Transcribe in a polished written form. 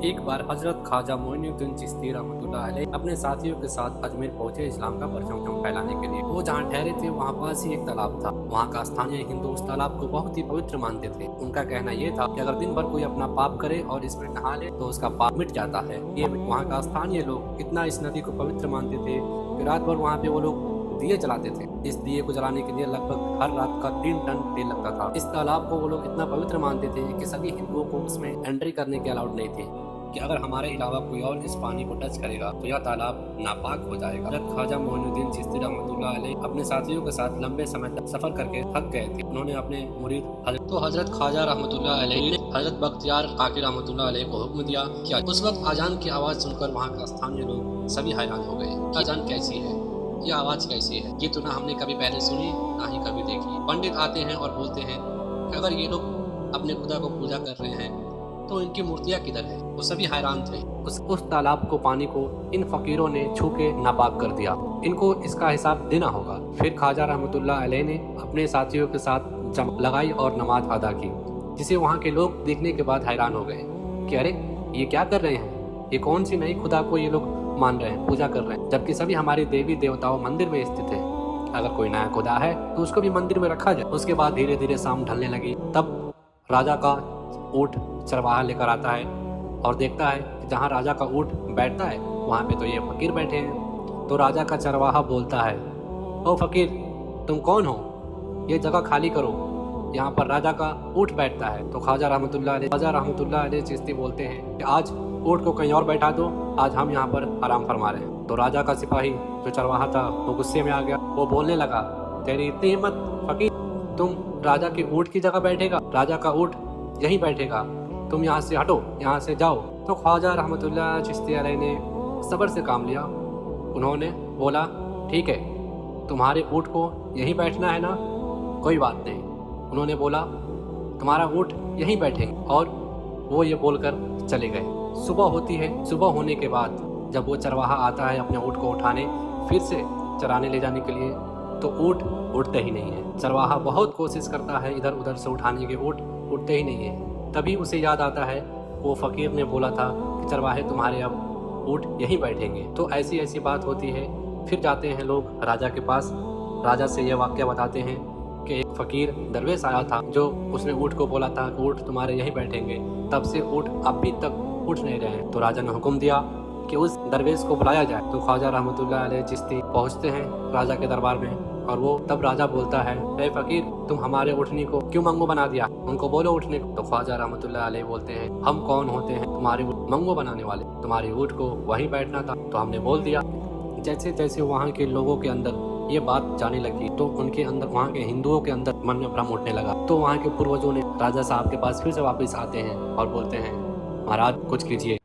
एक बार हजरत ख्वाजा मोइनुद्दीन चिश्ती रहमतुल्लाह अलैह अपने साथियों के साथ अजमेर पहुंचे इस्लाम का परचम फैलाने के लिए। वो जहाँ ठहरे थे वहाँ पास ही एक तालाब था। वहाँ का स्थानीय हिंदू उस तालाब को बहुत ही पवित्र मानते थे। उनका कहना ये था कि अगर दिन भर कोई अपना पाप करे और इसमें नहा ले तो उसका पाप मिट जाता है। ये वहाँ का स्थानीय लोग इतना इस नदी को पवित्र मानते थे कि रात भर वहाँ पे वो लोग दिए जलाते थे। इस दिए को जलाने के लिए लगभग हर रात का 3 टन तेल लगता था। इस तालाब को वो लोग इतना पवित्र मानते थे कि सभी हिंदुओं को उसमें एंट्री करने के अलाउड नहीं थे कि अगर हमारे अलावा कोई और इस पानी को टच करेगा तो यह तालाब नापाक हो जाएगा। हज़रत ख्वाजा मोइनुद्दीन चिश्ती रहमतुल्लाह अलैह अपने साथियों के साथ लंबे समय तक सफर करके थक गए थे। उन्होंने अपने मुरीद हज़रत ख्वाजा रहमतुल्लाह अलैह ने हज़रत बख्तियार काकी रहमतुल्लाह अलैह को हुक्म दिया कि उस वक्त अजान की आवाज़ सुनकर वहाँ का स्थानीय लोग सभी हैरान हो गए। अजान कैसी है, यह आवाज़ कैसी है, ये तो ना हमने कभी पहले सुनी ना ही कभी देखी। पंडित आते हैं और बोलते हैं कि अगर ये लोग अपने खुदा को पूजा कर रहे हैं तो इनकी मूर्तियाँ किधर है। वो सभी हैरान थे। उस तालाब को पानी को इन फकीरों ने छू के नापाक कर दिया। इनको इसका हिसाब देना होगा। फिर ख्वाजा रहमतुल्लाह अलैह ने अपने साथियों के साथ जमा लगाई और नमाज अदा की, जिसे वहाँ के लोग देखने के बाद हैरान हो गए कि अरे ये क्या कर रहे हैं, ये कौन सी नई खुदा को ये लोग मान रहे हैं, पूजा कर रहे हैं, जबकि सभी हमारे देवी देवताओं मंदिर में स्थित है। अगर कोई नया खुदा है तो उसको भी मंदिर में रखा जाए। उसके बाद धीरे धीरे शाम ढलने लगी। तब राजा का ऊँट चरवाहा लेकर आता है और देखता है कि जहाँ राजा का ऊँट बैठता है वहाँ पे तो ये फकीर बैठे हैं। तो राजा का चरवाहा बोलता है, ओ फकीर तुम कौन हो, ये जगह खाली करो, यहाँ पर राजा का ऊँट बैठता है। तो ख्वाजा रहमतुल्लाह अलैह चिश्ती बोलते हैं कि आज ऊँट को कहीं और बैठा दो, आज हम यहाँ पर आराम फरमा रहे हैं। तो राजा का सिपाही जो चरवाहा था वो गुस्से में आ गया। वो बोलने लगा, तेरी इतनी हिम्मत फकीर, तुम राजा के ऊँट की जगह बैठेगा, राजा का ऊँट यहीं बैठेगा, तुम यहाँ से हटो, यहाँ से जाओ। तो ख्वाजा रहमतुल्लाह चिश्ती अलैह ने सब्र से काम लिया। उन्होंने बोला, ठीक है, तुम्हारे ऊँट को यहीं बैठना है ना, कोई बात नहीं। उन्होंने बोला, तुम्हारा ऊँट यहीं बैठेंगे, और वो ये बोलकर चले गए। सुबह होती है। सुबह होने के बाद जब वो चरवाहा आता है अपने ऊँट को उठाने फिर से चराने ले जाने के लिए, तो ऊँट उठते ही नहीं है। चरवाहा बहुत कोशिश करता है इधर उधर से उठाने के, ऊँट उठते ही नहीं है। तभी उसे याद आता है वो फकीर ने बोला था कि चरवाहे तुम्हारे अब ऊँट यहीं बैठेंगे। तो ऐसी ऐसी बात होती है। फिर जाते हैं लोग राजा के पास, राजा से यह वाक़या बताते हैं कि एक फकीर दरवेश आया था जो उसने ऊँट को बोला था कि ऊँट तुम्हारे यहीं बैठेंगे। तब से ऊँट अभी तक उठ नहीं रहे हैं। तो राजा ने हुक्म दिया कि उस दरवेश को बुलाया जाए। तो ख्वाजा रहमतुल्लाह अलैह चिश्ती पहुँचते हैं राजा के दरबार में, और वो तब राजा बोलता है, ए फकीर तुम हमारे उठनी को क्यों मंगू बना दिया, उनको बोलो उठने को। तो ख्वाजा रहमतुल्लाह अलैह बोलते हैं, हम कौन होते हैं तुम्हारे मंगू बनाने वाले, तुम्हारी ऊँट को वहीं बैठना था तो हमने बोल दिया। जैसे जैसे वहाँ के लोगों के अंदर ये बात जाने लगी तो उनके अंदर, वहाँ के हिंदुओं के अंदर मन में भ्रम उठने लगा। तो वहाँ के पूर्वजों ने राजा साहब के पास फिर से वापस आते हैं और बोलते हैं, महाराज कुछ कीजिए।